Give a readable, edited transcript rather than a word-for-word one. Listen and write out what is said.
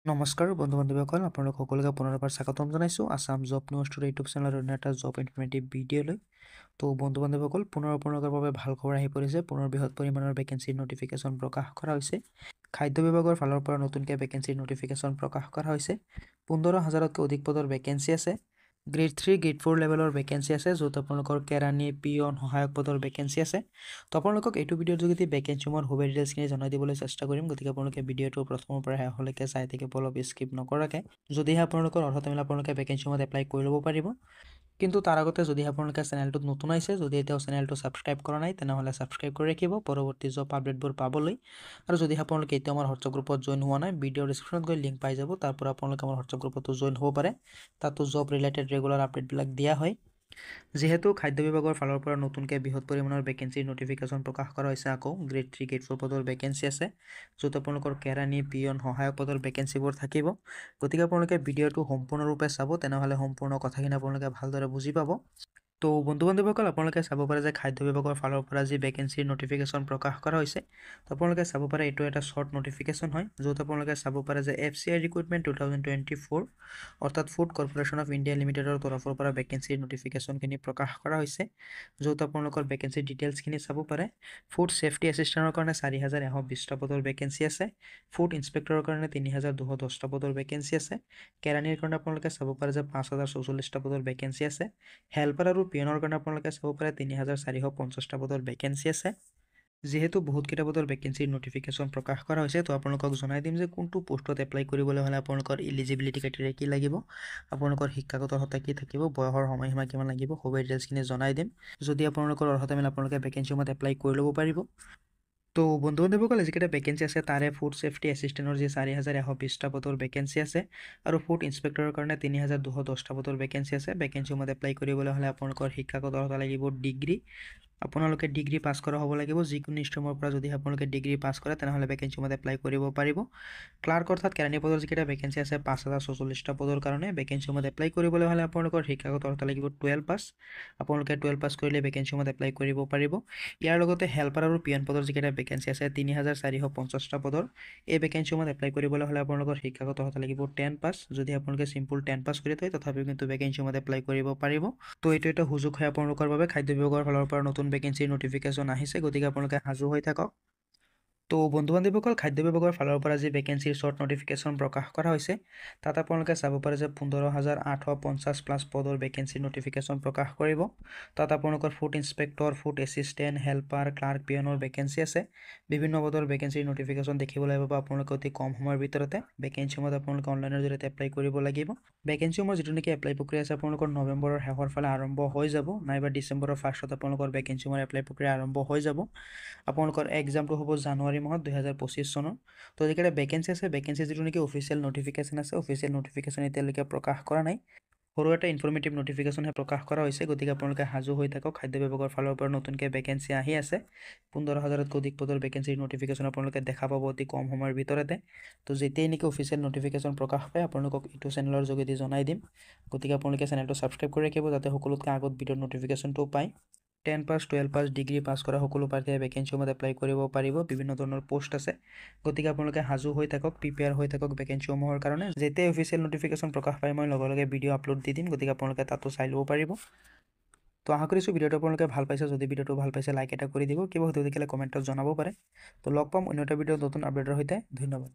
নমস্কাৰ বন্ধু বান্ধৱীসকল আপোনালোক সকলোকে পুনৰবাৰ স্বাগতম জনাইছোঁ Assam job news today YouTube চেনেলৰ অন্য এটা জব ইনফৰ্মেটিভ ভিডিঅ'লৈ। তো বন্ধু বান্ধৱীসকল পুনৰ আপোনালোকৰ বাবে ভাল খবৰ আহি পৰিছে। পুনৰ বৃহৎ পৰিমাণৰ ভেকেঞ্চিৰ নটিফিকেশ্যন প্ৰকাশ কৰা হৈছে। খাদ্য বিভাগৰ ফালৰ পৰা নতুনকৈ ভেকেঞ্চিৰ নটিফিকেশ্যন প্ৰকাশ কৰা হৈছে। 15,000তকৈ অধিক পদৰ ভেকেঞ্চি আছে। গ্ৰেড 3 গ্ৰেড 4 লেভেলৰ ভেকেঞ্চি আছে, য'ত আপোনালোকৰ কেৰাণী পিয়ন সহায়ক পদৰ ভেকেঞ্চি আছে। তো আপোনালোকক এইটো ভিডিঅ'ৰ যোগেদি ভেকেঞ্চিসমূহৰ সুবিধা ডিটেইলছখিনি জনাই দিবলৈ চেষ্টা কৰিম, গতিকে আপোনালোকে ভিডিঅ'টো প্ৰথমৰ পৰা শেষলৈকে চাই থাকিব, অলপ স্কিপ নকৰাকৈ। যদিহে আপোনালোকৰ অৰ্হতা মিলে আপোনালোকে ভেকেঞ্চিসমূহত এপ্লাই কৰি ল'ব পাৰিব। কিন্তু তাৰ আগতে যদি আপোনালোকে চেনেলটোত নতুন আহিছে, যদি এতিয়াও চেনেলটো ছাবস্ক্ৰাইব কৰা নাই, তেনেহ'লে ছাবস্ক্ৰাইব কৰি ৰাখিব পৰৱৰ্তী জব আপডেটবোৰ পাবলৈ। আৰু যদি আপোনালোকে এতিয়া আমাৰ হোৱাটছআপ গ্ৰুপত জইন হোৱা নাই, ভিডিঅ'ৰ ডিছক্ৰিপশ্যনত গৈ লিংক পাই যাব, তাৰ পৰা আপোনালোকে আমাৰ হোৱাটছআপ গ্ৰুপতো জইন হ'ব পাৰে। তাতো জব ৰিলেটেড ৰেগুলাৰ আপডেটবিলাক দিয়া হয়। যিহেতু খাদ্য বিভাগৰ ফালৰ পৰা নতুনকৈ বৃহৎ পৰিমাণৰ ভেকেঞ্চিৰ নটিফিকেশ্যন প্ৰকাশ কৰা হৈছে, আকৌ গ্ৰেড 3 গ্ৰেড 4 পদৰ ভেকেঞ্চি আছে, য'ত আপোনালোকৰ কেৰাণী পিয়ন সহায়ক পদৰ ভেকেঞ্চিবোৰ থাকিব। গতিকে আপোনালোকে ভিডিঅ'টো সম্পূৰ্ণৰূপে চাব, তেনেহ'লে সম্পূৰ্ণ কথাখিনি আপোনালোকে ভালদৰে বুজি পাব। তো বন্ধু বান্ধৱীসকল, আপোনালোকে চাব পাৰে যে খাদ্য বিভাগৰ ফালৰ পৰা যি ভেকেঞ্চিৰ নটিফিকেশ্যন প্ৰকাশ কৰা হৈছে, তো আপোনালোকে চাব পাৰে এইটো এটা শ্বৰ্ট নটিফিকেশ্যন হয়, য'ত আপোনালোকে চাব পাৰে যে FCI ৰিক্ৰুটমেণ্ট 2024 অৰ্থাৎ ফুড কৰ্পোৰেশ্যন অফ ইণ্ডিয়া লিমিটেডৰ তৰফৰ পৰা ভেকেঞ্চিৰ নটিফিকেশ্যনখিনি প্ৰকাশ কৰা হৈছে, য'ত আপোনালোকৰ ভেকেঞ্চিৰ ডিটেইলছখিনি চাব পাৰে। ফুড ছেফটি এছিষ্টেণ্টৰ কাৰণে 4,120টা পদৰ ভেকেঞ্চি আছে। ফুড ইনস্পেক্টৰৰ কাৰণে 3,210টা পদৰ ভেকেঞ্চি আছে। কেৰাণীৰ কাৰণে আপোনালোকে চাব পাৰে যে 5,044টা পদৰ ভেকেঞ্চি আছে। হেল্পাৰ আৰু পিয়নৰ কাৰণে আপোনালোকে চাব পাৰে 3,450টা পদৰ ভেকেঞ্চি আছে। যিহেতু বহুতকেইটা পদৰ ভেকেঞ্চিৰ নটিফিকেশ্যন প্ৰকাশ কৰা হৈছে, তো আপোনালোকক জনাই দিম যে কোনটো পোষ্টত এপ্লাই কৰিবলৈ হ'লে আপোনালোকৰ ইলিজিবিলিটি ক্ৰাইটেৰিয়া কি লাগিব, আপোনালোকৰ শিক্ষাগত অৰ্হতা কি থাকিব, বয়সৰ সময়সীমা কিমান লাগিব, সबै ডিটেইলছখিনি জনাই দিম। যদি আপোনালোকৰ অৰ্হতা মিলে আপোনালোকে ভেকেঞ্চিসমূহত এপ্লাই কৰি ল'ব পাৰিব। তো বন্ধু বান্ধৱীসকল, যিকেইটা ভেকেঞ্চি আছে তাৰে ফুড ছেফটি এছিষ্টেণ্টৰ যি 4,120টা পদৰ ভেকেঞ্চি আছে, আৰু ফুড ইনস্পেক্টৰৰ কাৰণে 3,210টা পদৰ ভেকেঞ্চি আছে। ভেকেঞ্চিসমূহত এপ্লাই কৰিবলৈ হ'লে আপোনালোকৰ শিক্ষাগত অৰ্হতা লাগিব ডিগ্ৰী। আপোনালোকে ডিগ্ৰী পাছ কৰা হ'ব লাগিব। যিকোনো ষ্ট্ৰীমৰ পৰা যদি আপোনালোকে ডিগ্ৰী পাছ কৰে, তেনেহ'লে ভেকেঞ্চিসমূহত এপ্লাই কৰিব পাৰিব। ক্লাৰ্ক অৰ্থাৎ কেৰাণী পদৰ যিকেইটা ভেকেঞ্চি আছে 5,044টা পদৰ কাৰণে, ভেকেঞ্চিসমূহত এপ্লাই কৰিবলৈ হ'লে আপোনালোকৰ শিক্ষাগত অৰ্হতা লাগিব 12 পাছ। আপোনালোকে 12 পাছ কৰিলে ভেকেঞ্চিসমূহত এপ্লাই কৰিব পাৰিব। ইয়াৰ লগতে হেল্পাৰ আৰু পিয়ন পদৰ যিকেইটা ভেকেঞ্চি আছে 3,450টা পদৰ, এই ভেকেঞ্চিসমূহত এপ্লাই কৰিবলৈ হ'লে আপোনালোকৰ শিক্ষাগত অৰ্হতা লাগিব 10 পাছ। যদি আপোনালোকে চিম্পুল 10 পাছ কৰি থয়, তথাপিও কিন্তু ভেকেঞ্চিসমূহত এপ্লাই কৰিব পাৰিব। তো এইটো এটা সুযোগ হয় আপোনালোকৰ বাবে। খাদ্য বিভাগৰ ফালৰ পৰা নতুন ভেকেঞ্চিৰ নটিফিকেশ্যন আহিছে, গতিকে আপোনালোকে সাজু হৈ থাকক। তো বন্ধু বান্ধৱীসকল, খাদ্য বিভাগৰ ফালৰ পৰা যি ভেকেঞ্চিৰ শ্বৰ্ট নটিফিকেশ্যন প্ৰকাশ কৰা হৈছে, তাত আপোনালোকে চাব পাৰে যে 15,850 প্লাছ পদৰ ভেকেঞ্চিৰ নটিফিকেশ্যন প্ৰকাশ কৰিব। তাত আপোনালোকৰ food inspector, food assistant, helper, clerk, পিয়নৰ ভেকেঞ্চি আছে। বিভিন্ন পদৰ ভেকেঞ্চিৰ নটিফিকেশ্যন দেখিবলৈ পাব আপোনালোকে অতি কম সময়ৰ ভিতৰতে। ভেকেঞ্চিসমূহত আপোনালোকে অনলাইনৰ জৰিয়তে এপ্লাই কৰিব লাগিব। ভেকেঞ্চিসমূহৰ যিটো নেকি এপ্লাই প্ৰক্ৰিয়া আছে, আপোনালোকৰ নৱেম্বৰৰ শেষৰ ফালে আৰম্ভ হৈ যাব, নাইবা ডিচেম্বৰৰ ফাৰ্ষ্টত আপোনালোকৰ ভেকেঞ্চিসমূহৰ এপ্লাই প্ৰক্ৰিয়া আৰম্ভ হৈ যাব। আপোনালোকৰ এক্সামটো হ'ব জানুৱাৰী মাহত 2025 চনৰ। তো যিকেইটা ভেকেঞ্চি আছে, ভেকেঞ্চি যিটো নেকি অফিচিয়েল নটিফিকেশ্যন আছে, অফিচিয়েল নটিফিকেশ্যন এতিয়ালৈকে প্ৰকাশ কৰা নাই। সৰু এটা ইনফৰ্মেটিভ নটিফিকেশ্যনহে প্ৰকাশ কৰা হৈছে, গতিকে আপোনালোকে সাজু হৈ থাকক। খাদ্য বিভাগৰ ফালৰ পৰা নতুনকৈ ভেকেঞ্চি আহি আছে। 15,000তকৈ অধিক পদৰ ভেকেঞ্চিৰ নটিফিকেশ্যন আপোনালোকে দেখা পাব অতি কম সময়ৰ ভিতৰতে। তো যেতিয়াই নেকি অফিচিয়েল নটিফিকেশ্যন প্ৰকাশ পায়, আপোনালোকক এইটো চেনেলৰ যোগেদি জনাই দিম। গতিকে আপোনালোকে চেনেলটো ছাবস্ক্ৰাইব কৰি ৰাখিব, যাতে সকলোতকৈ আগত ভিডিঅ'ৰ নটিফিকেশ্যনটো পায়। 10 পাছ, 12 পাছ, ডিগ্ৰী পাছ কৰা সকলো প্ৰাৰ্থীয়ে ভেকেঞ্চিসমূহত এপ্লাই কৰিব পাৰিব। বিভিন্ন ধৰণৰ পোষ্ট আছে, গতিকে আপোনালোকে সাজু হৈ থাকক, প্ৰিপেয়াৰ হৈ থাকক ভেকেঞ্চিসমূহৰ কাৰণে। যেতিয়াই অফিচিয়েল নটিফিকেশ্যন প্ৰকাশ পায়, মই লগে লগে ভিডিঅ' আপলোড দি দিম, গতিকে আপোনালোকে তাতো চাই ল'ব পাৰিব। তো আশা কৰিছোঁ ভিডিঅ'টো আপোনালোকে ভাল পাইছে। যদি ভিডিঅ'টো ভাল পাইছে, লাইক এটা কৰি দিব। কিবা সুধিব থাকিলে কমেণ্টত জনাব পাৰে। তো লগ পাম অন্য এটা ভিডিঅ'ত নতুন আপডেটৰ সৈতে। ধন্যবাদ।